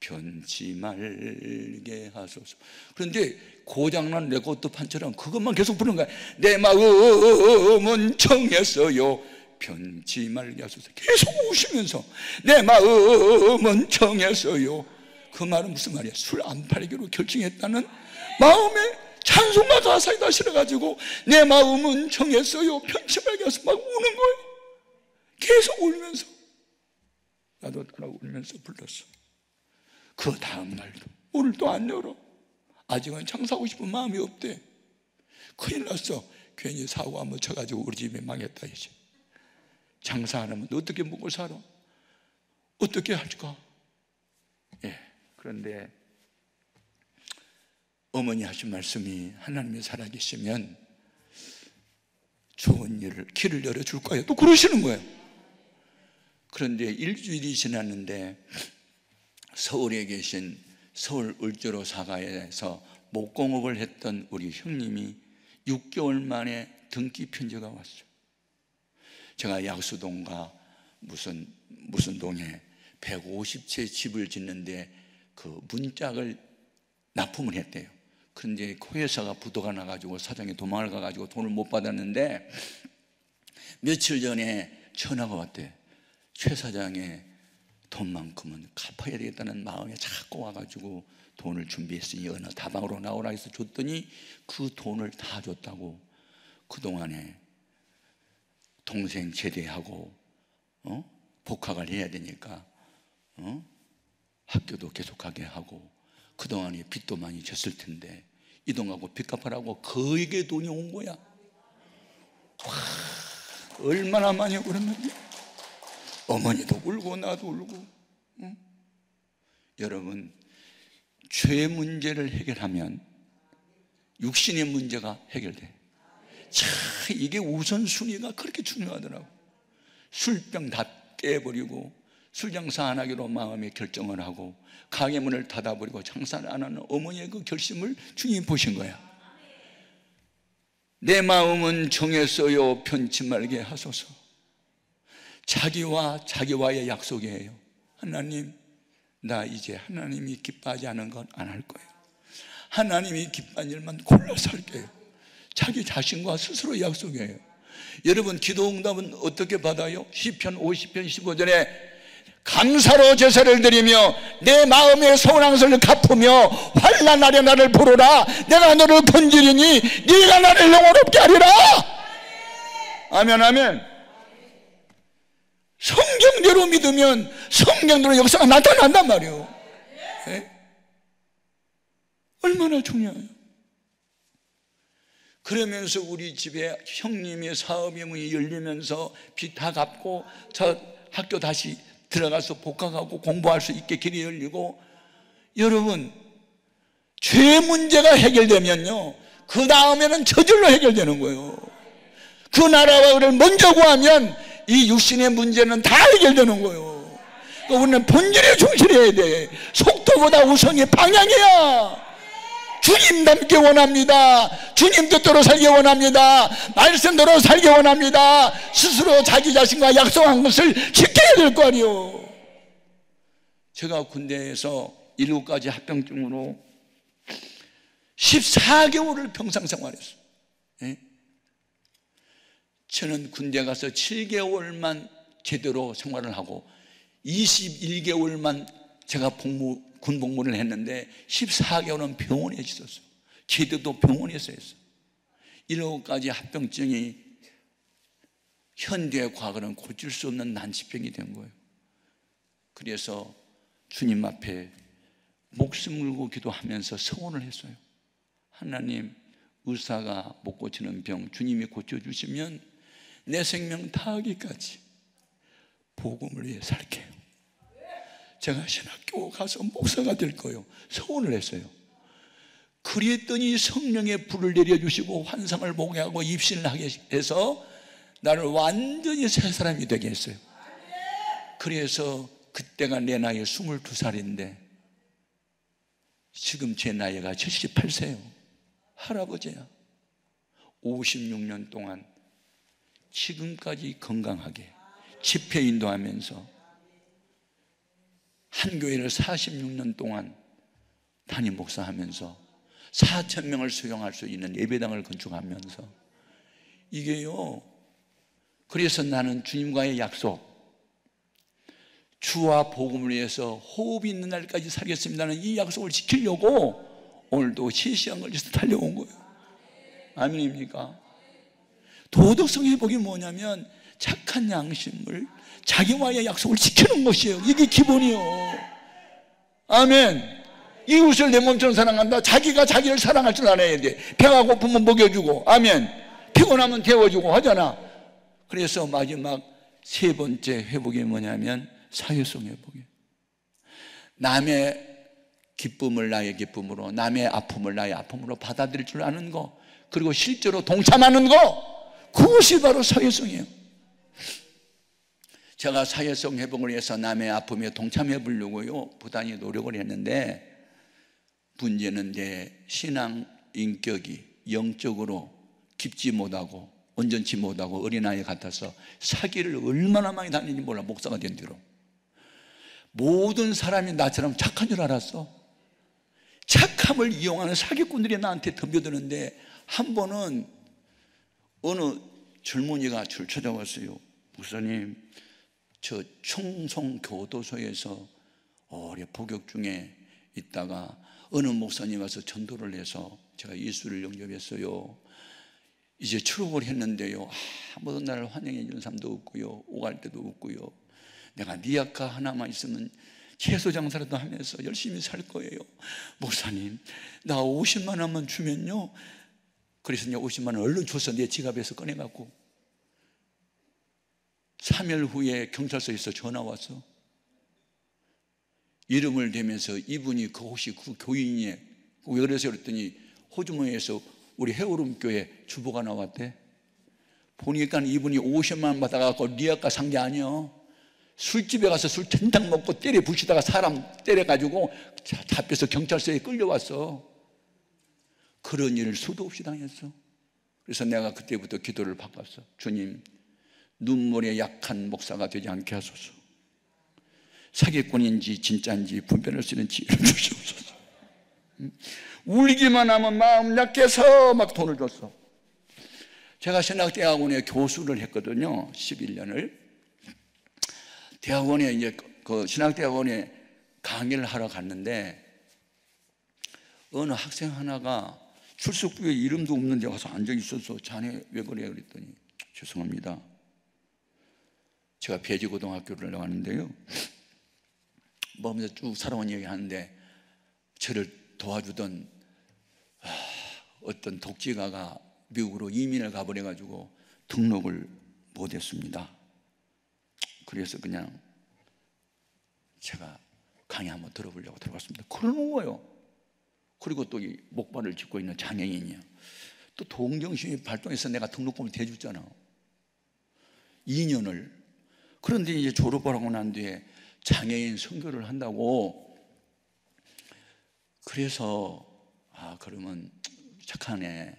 변치 말게 하소서. 그런데 고장난 레코드판처럼 그것만 계속 부르는 거야. 내 마음은 청했어요. 변치 말게 하소서. 계속 우시면서 내 마음은 청했어요. 그 말은 무슨 말이야? 술 안 팔기로 결정했다는 마음에 찬송가 가사에 다 실어가지고 내 마음은 청했어요. 변치 말게 하소서. 막 우는 거예요. 계속 울면서. 나도 따라 울면서 불렀어. 그 다음 날도 문을 또 안 열어. 아직은 장사하고 싶은 마음이 없대. 큰일 났어. 괜히 사고 한번 쳐가지고 우리 집이 망했다 이제. 장사 안 하면 어떻게 먹고 살아? 어떻게 할까? 예. 그런데 어머니 하신 말씀이 하나님이 살아계시면 좋은 일을 길을 열어줄 거예요. 또 그러시는 거예요. 그런데 일주일이 지났는데 서울에 계신 서울 을주로 사가에서 목공업을 했던 우리 형님이 6개월 만에 등기 편지가 왔어요. 제가 약수동과 무슨 동에 150채 집을 짓는데 그 문짝을 납품을 했대요. 그런데 그 회사가 부도가 나가지고 사장이 도망을 가가지고 돈을 못 받았는데 며칠 전에 전화가 왔대. 최 사장의 돈만큼은 갚아야 되겠다는 마음에 자꾸 와가지고 돈을 준비했으니 어느 다방으로 나오라 해서 줬더니 그 돈을 다 줬다고. 그동안에 동생 제대하고 복학을 해야 되니까 학교도 계속하게 하고 그동안에 빚도 많이 졌을 텐데 이 돈 갖고 빚 갚으라고 거액의 돈이 온 거야. 와, 얼마나 많이 울었는지. 어머니도 울고 나도 울고. 여러분, 죄 문제를 해결하면 육신의 문제가 해결돼. 참 이게 우선순위가 그렇게 중요하더라고. 술병 다 깨버리고 술장사 안 하기로 마음에 결정을 하고 가게 문을 닫아버리고 장사를 안 하는 어머니의 그 결심을 주님 보신 거야. 내 마음은 정했어요. 변치 말게 하소서. 자기와의 약속이에요. 하나님, 나 이제 하나님이 기뻐하지 않은 건 안 할 거예요. 하나님이 기뻐하는 일만 골라서 할게요. 자기 자신과 스스로 약속이에요. 여러분, 기도 응답은 어떻게 받아요? 시편 50편 15절에 감사로 제사를 드리며 내 마음의 서운한 것을 갚으며 환난 날에 나를 부르라. 내가 너를 건지리니 네가 나를 영원롭게 하리라. 아멘, 아멘. 성경대로 믿으면 성경대로 역사가 나타난단 말이에요. 네? 얼마나 중요해요. 그러면서 우리 집에 형님의 사업의 문이 열리면서 빚 다 갚고 저 학교 다시 들어가서 복학하고 공부할 수 있게 길이 열리고. 여러분, 죄 문제가 해결되면요 그 다음에는 저절로 해결되는 거예요. 그 나라를 먼저 구하면 이 육신의 문제는 다 해결되는 거예요. 그러니까 우리는 본질에 충실해야 돼. 속도보다 우선이 방향이야. 주님 닮기 원합니다. 주님 뜻대로 살기 원합니다. 말씀대로 살기 원합니다. 스스로 자기 자신과 약속한 것을 지켜야 될 거 아니에요. 제가 군대에서 1호까지 합병증으로 14개월을 평상생활했어요. 예? 저는 군대 가서 7개월만 제대로 생활을 하고 21개월만 제가 군 복무를 했는데 14개월은 병원에 있었어요. 제대도 병원에서 했어요. 1호까지 합병증이 현대 과거는 고칠 수 없는 난치병이 된 거예요. 그래서 주님 앞에 목숨 걸고 기도하면서 서원을 했어요. 하나님, 의사가 못 고치는 병 주님이 고쳐주시면 내 생명 다하기까지 복음을 위해 살게요. 제가 신학교 가서 목사가 될 거예요. 서원을 했어요. 그랬더니 성령의 불을 내려주시고 환상을 보게 하고 입신을 하게 해서 나를 완전히 새 사람이 되게 했어요. 그래서 그때가 내 나이 22살인데 지금 제 나이가 78세요. 할아버지야. 56년 동안 지금까지 건강하게 집회 인도하면서 한 교회를 46년 동안 담임 목사하면서 4,000명을 수용할 수 있는 예배당을 건축하면서 이게요. 그래서 나는 주님과의 약속, 주와 복음을 위해서 호흡이 있는 날까지 살겠습니다는 이 약속을 지키려고 오늘도 3시간 걸려서 달려온 거예요. 아멘입니까? 도덕성 회복이 뭐냐면 착한 양심을, 자기와의 약속을 지키는 것이에요. 이게 기본이에요. 아멘. 이웃을 내 몸처럼 사랑한다. 자기가 자기를 사랑할 줄 알아야 돼. 배가 고프면 먹여주고, 아멘. 피곤하면 데워주고 하잖아. 그래서 마지막 3번째 회복이 뭐냐면 사회성 회복이에요. 남의 기쁨을 나의 기쁨으로, 남의 아픔을 나의 아픔으로 받아들일 줄 아는 거, 그리고 실제로 동참하는 거, 그것이 바로 사회성이에요. 제가 사회성 회복을 위해서 남의 아픔에 동참해 보려고요 부단히 노력을 했는데, 문제는 내 신앙 인격이 영적으로 깊지 못하고 온전치 못하고 어린아이 같아서 사기를 얼마나 많이 다니는지 몰라. 목사가 된 뒤로 모든 사람이 나처럼 착한 줄 알았어. 착함을 이용하는 사기꾼들이 나한테 덤벼드는데, 한 번은 어느 젊은이가 줄 찾아왔어요. 목사님, 저 충성교도소에서 오래 복역 중에 있다가 어느 목사님 와서 전도를 해서 제가 예수를 영접했어요. 이제 출국을 했는데요, 아무도 나를 환영해 주는 사람도 없고요, 오갈 때도 없고요. 내가 니아카 하나만 있으면 채소 장사라도 하면서 열심히 살 거예요. 목사님, 나 50만 원만 주면요. 그래서 50만 원 얼른 줘서 내 지갑에서 꺼내갖고 3일 후에 경찰서에서 전화 왔어. 이름을 대면서 이분이 그 혹시 그 교인이에요? 왜 그러세요? 그랬더니 호주머니에서 우리 해오름교회 주보가 나왔대. 보니까 이분이 50만 원 받아갖고 리아카 산 게 아니야. 술집에 가서 술 텐탕 먹고 때려 부시다가 사람 때려가지고 잡혀서 경찰서에 끌려왔어. 그런 일을 수도 없이 당했어. 그래서 내가 그때부터 기도를 바꿨어. 주님, 눈물에 약한 목사가 되지 않게 하소서. 사기꾼인지 진짜인지 분별할 수 있는 지혜를 주시옵소서. 울기만 하면 마음 약해서 막 돈을 줬어. 제가 신학대학원에 교수를 했거든요. 11년을. 대학원에 이제 그 신학대학원에 강의를 하러 갔는데 어느 학생 하나가 출석부에 이름도 없는 데 가서 앉아 있어서 자네 왜 그래? 그랬더니 죄송합니다. 제가 배지고등학교를 나왔는데요. 뭐 하면서 쭉 살아온 얘기 하는데 저를 도와주던 어떤 독지가가 미국으로 이민을 가버려가지고 등록을 못했습니다. 그래서 그냥 제가 강의 한번 들어보려고 들어갔습니다. 그러는 거예요. 그리고 또 이 목발을 짚고 있는 장애인이야. 또 동정심이 발동해서 내가 등록금을 대줬잖아. 2년을. 그런데 이제 졸업을 하고 난 뒤에 장애인 선교를 한다고. 그래서 그러면 착하네.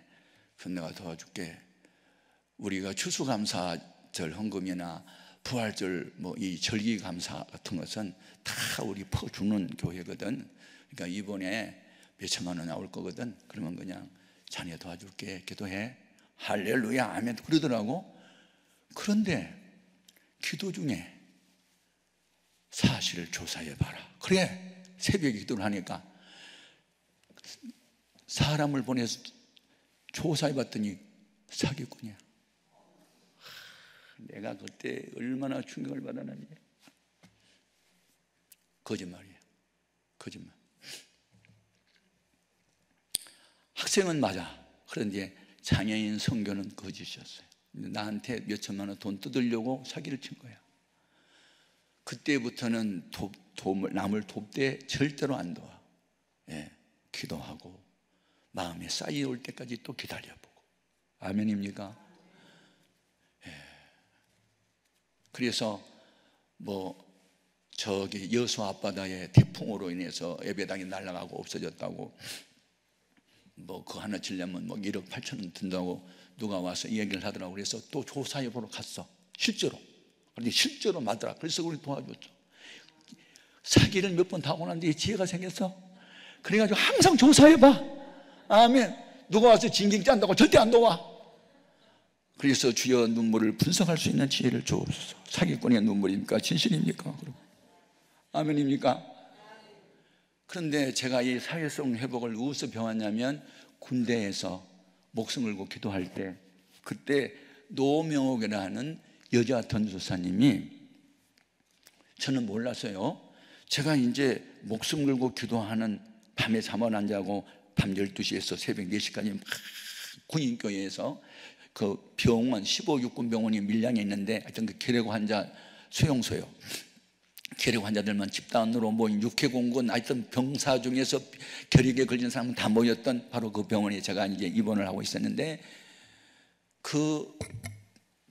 그럼 내가 도와줄게. 우리가 추수감사절 헌금이나 부활절 뭐 이 절기감사 같은 것은 다 우리 퍼주는 교회거든. 그러니까 이번에 몇천만 원 나올 거거든. 그러면 그냥 자네 도와줄게. 기도해. 할렐루야 아멘 그러더라고. 그런데 기도 중에 사실을 조사해봐라. 그래 새벽에 기도를 하니까 사람을 보내서 조사해봤더니 사기꾼이야. 내가 그때 얼마나 충격을 받았는지. 거짓말이에요. 거짓말. 학생은 맞아. 그런데 장애인 선교는 거짓이었어요. 나한테 몇천만 원 돈 뜯으려고 사기를 친 거야. 그때부터는 남을 돕되 절대로 안 도와. 예, 기도하고 마음에 쌓여올 때까지 또 기다려보고. 아멘입니까? 예. 그래서 뭐 저기 여수 앞바다에 태풍으로 인해서 예배당이 날아가고 없어졌다고, 뭐 그거 하나 지려면 뭐 1억 8천원 든다고 누가 와서 얘기를 하더라고. 그래서 또 조사해 보러 갔어, 실제로. 그런데 실제로 맞더라. 그래서 우리 도와줬죠. 사기를 몇 번 당하고 난 뒤에 지혜가 생겼어. 그래가지고 항상 조사해봐. 아멘. 누가 와서 징징 짠다고 절대 안 도와. 그래서 주여 눈물을 분석할 수 있는 지혜를 주옵소서. 사기꾼의 눈물입니까? 진실입니까? 아멘입니까? 그런데 제가 이 사회성 회복을 어디서 배웠냐면, 군대에서 목숨 걸고 기도할 때, 그때 노명옥이라는 여자 전도사님이, 저는 몰랐어요. 제가 이제 목숨 걸고 기도하는, 밤에 잠을 안 자고 밤 12시에서 새벽 4시까지 막 군인교회에서 그 병원, 15육군 병원이 밀양에 있는데, 하여튼 그 결핵 환자 수용소요. 결핵 환자들만 집단으로 모인 육해공군, 하여튼 병사 중에서 결핵에 걸린 사람은 다 모였던 바로 그 병원에 제가 이제 입원을 하고 있었는데, 그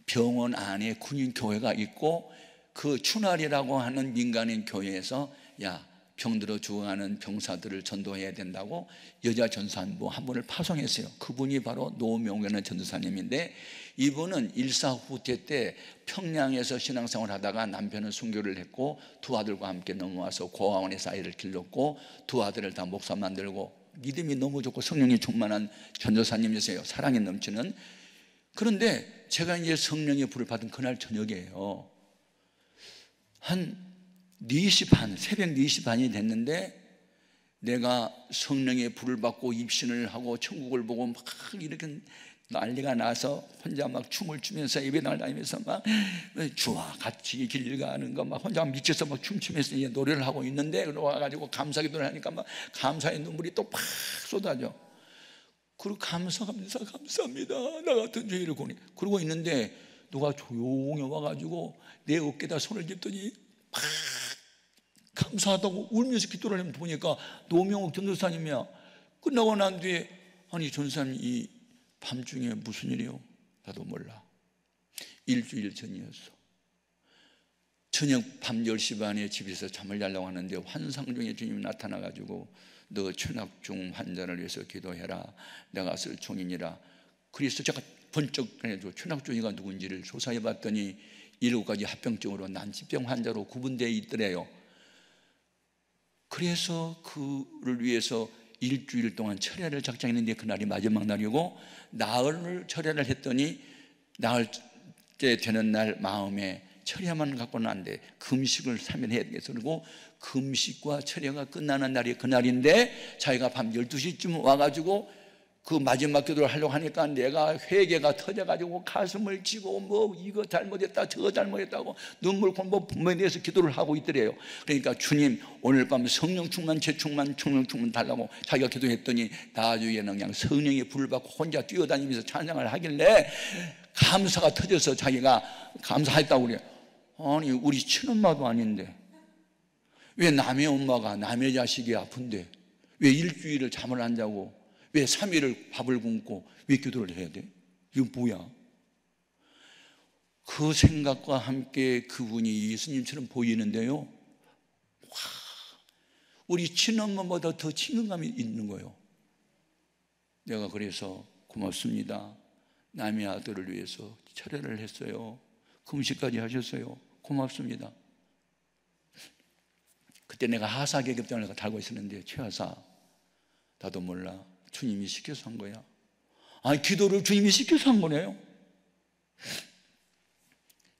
병원 안에 군인교회가 있고, 그 추날이라고 하는 민간인 교회에서 야, 병들어 죽어가는 병사들을 전도해야 된다고 여자 전도사님 한 분을 파송했어요. 그분이 바로 노명현의 전도사님인데, 이분은 일사후퇴 때 평양에서 신앙생활 하다가 남편은 순교를 했고 두 아들과 함께 넘어와서 고아원에서 아이를 길렀고 두 아들을 다 목사 만들고 믿음이 너무 좋고 성령이 충만한 전도사님이세요. 사랑이 넘치는. 그런데 제가 이제 성령의 불을 받은 그날 저녁이에요. 한 4시 반, 새벽 4시 반이 됐는데, 내가 성령의 불을 받고 입신을 하고 천국을 보고 막 이렇게 난리가 나서 혼자 막 춤을 추면서 예배당을 다니면서 막 주와 같이 길 가는 거 막 혼자 미쳐서 막 춤추면서 노래를 하고 있는데, 와가지고 감사기도를 하니까 막 감사의 눈물이 또 팍 쏟아져. 그리고 감사합니다, 감사합니다, 나 같은 죄인을 구원해. 그러고 있는데 누가 조용히 와가지고 내 어깨에다 손을 짚더니 막 감사하다고 울면서 기도를 하면 보니까 노명욱 전도사님이야. 끝나고 난 뒤에, 아니 전도사님 이 밤중에 무슨 일이요? 나도 몰라. 일주일 전이었어. 저녁 밤 10시 반에 집에서 잠을 자려고 하는데 환상 중에 주님이 나타나가지고 너 천학중 환자를 위해서 기도해라, 내가 쓸 종이니라. 그래서 제가 번쩍 해서 천학중이가 누군지를 조사해 봤더니 7가지 합병증으로 난치병 환자로 구분되어 있더래요. 그래서 그를 위해서 일주일 동안 철야를 작정했는데, 그날이 마지막 날이고 나흘을 철야를 했더니 나흘 때 되는 날 마음에 철야만 갖고는 안 돼, 금식을 3일 해야 되겠어. 그리고 금식과 철야가 끝나는 날이 그날인데, 자기가 밤 12시쯤 와가지고 그 마지막 기도를 하려고 하니까 내가 회개가 터져가지고 가슴을 쥐고 뭐 이거 잘못했다 저거 잘못했다고 눈물 곰보 분명에 대해서 기도를 하고 있더래요. 그러니까 주님 오늘 밤 성령 충만 재충만 성령 충만 달라고 자기가 기도했더니 나중에는 그냥 성령의 불을 받고 혼자 뛰어다니면서 찬양을 하길래 감사가 터져서 자기가 감사했다고 그래요. 아니 우리 친엄마도 아닌데 왜 남의 엄마가 남의 자식이 아픈데 왜 일주일을 잠을 안 자고 왜 3일을 밥을 굶고 왜 기도를 해야 돼? 이거 뭐야? 그 생각과 함께 그분이 예수님처럼 보이는데요, 와, 우리 친엄마보다 더 친근감이 있는 거예요. 내가 그래서 고맙습니다, 남의 아들을 위해서 철회를 했어요, 금식까지 하셨어요, 고맙습니다. 그때 내가 하사 계급장을 달고 있었는데, 최하사 나도 몰라, 주님이 시켜서 한 거야. 아니 기도를 주님이 시켜서 한 거네요.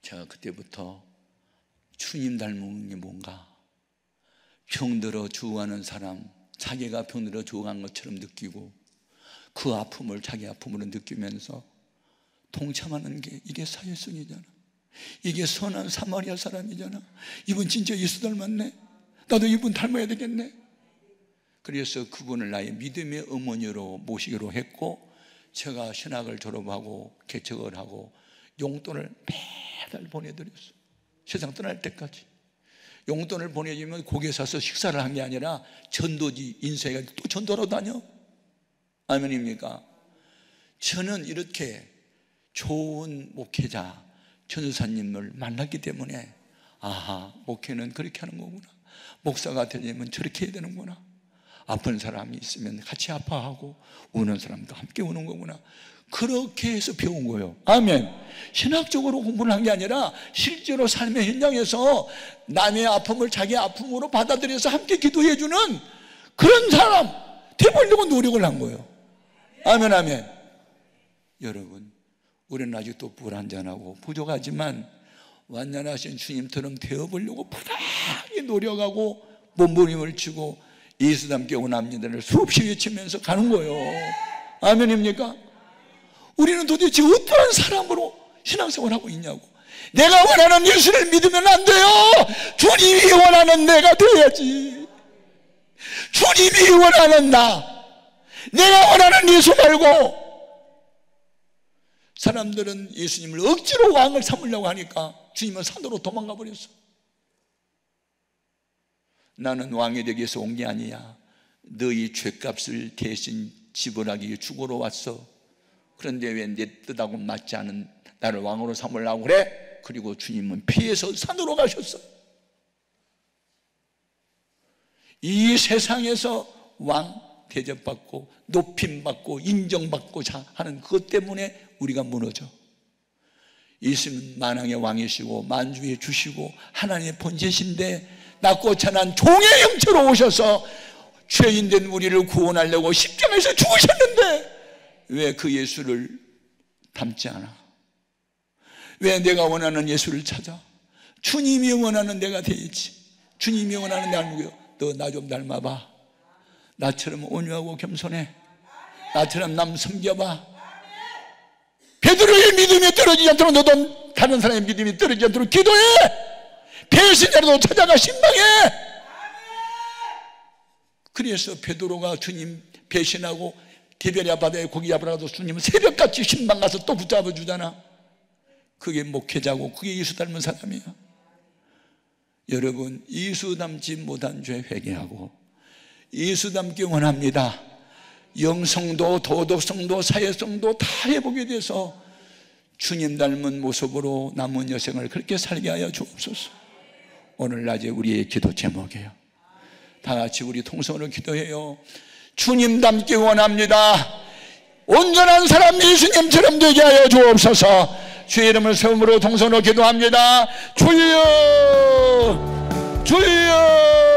제가 그때부터 주님 닮은 게 뭔가, 병들어 죽어가는 사람 자기가 병들어 죽어간 것처럼 느끼고 그 아픔을 자기 아픔으로 느끼면서 동참하는 게 이게 사회성이잖아. 이게 선한 사마리아 사람이잖아. 이분 진짜 예수 닮았네, 나도 이분 닮아야 되겠네. 그래서 그분을 나의 믿음의 어머니로 모시기로 했고, 제가 신학을 졸업하고 개척을 하고 용돈을 매달 보내드렸어요. 세상 떠날 때까지. 용돈을 보내주면 고기 사서 식사를 한 게 아니라 전도지 인쇄해가지고 또 전도로 다녀. 아멘입니까? 저는 이렇게 좋은 목회자 전도사님을 만났기 때문에 아하, 목회는 그렇게 하는 거구나. 목사가 되려면 저렇게 해야 되는구나. 아픈 사람이 있으면 같이 아파하고 우는 사람도 함께 우는 거구나. 그렇게 해서 배운 거예요. 아멘. 신학적으로 공부를 한 게 아니라 실제로 삶의 현장에서 남의 아픔을 자기 아픔으로 받아들여서 함께 기도해 주는 그런 사람 되보려고 노력을 한 거예요. 아멘, 아멘. 여러분, 우리는 아직도 불완전하고 부족하지만 완전하신 주님처럼 되어보려고 부단히 노력하고 몸부림을 치고 예수님께 원합니다를 수없이 외치면서 가는 거예요. 아멘입니까? 우리는 도대체 어떠한 사람으로 신앙생활을 하고 있냐고. 내가 원하는 예수를 믿으면 안 돼요. 주님이 원하는 내가 돼야지. 주님이 원하는 내가 원하는 예수 말고. 사람들은 예수님을 억지로 왕을 삼으려고 하니까 주님은 산으로 도망가 버렸어. 나는 왕이 되기 위해서 온 게 아니야. 너희 죄값을 대신 지불하기 위해 죽으러 왔어. 그런데 왜 내 뜻하고 맞지 않은 나를 왕으로 삼으려고 그래? 그리고 주님은 피해서 산으로 가셨어. 이 세상에서 왕 대접받고 높임받고 인정받고자 하는 그것 때문에 우리가 무너져. 예수님은 만왕의 왕이시고 만주의 주시고 하나님의 본체신데 낮고 찬한 종의 형체로 오셔서 죄인된 우리를 구원하려고 십자가에서 죽으셨는데 왜 그 예수를 닮지 않아? 왜 내가 원하는 예수를 찾아? 주님이 원하는 내가 되야지. 주님이 원하는 내가 누구요? 너 나 좀 닮아봐. 나처럼 온유하고 겸손해. 나처럼 남 섬겨봐. 베드로의 믿음이 떨어지지 않도록 너도 다른 사람의 믿음이 떨어지지 않도록 기도해. 배신자라도 찾아가 신방해. 그래서 베드로가 주님 배신하고 디베랴 바다에 고기 잡으라도 주님은 새벽같이 신방 가서 또 붙잡아 주잖아. 그게 목회자고 그게 예수 닮은 사람이야. 여러분, 예수 닮지 못한 죄 회개하고 예수 닮기 원합니다. 영성도 도덕성도 사회성도 다 회복이 돼서 주님 닮은 모습으로 남은 여생을 그렇게 살게 하여 주옵소서. 오늘 낮에 우리의 기도 제목이에요. 다 같이 우리 통성으로 기도해요. 주님 닮기 원합니다. 온전한 사람 예수님처럼 되게 하여 주옵소서. 주의 이름을 세움으로 통성으로 기도합니다. 주여, 주여.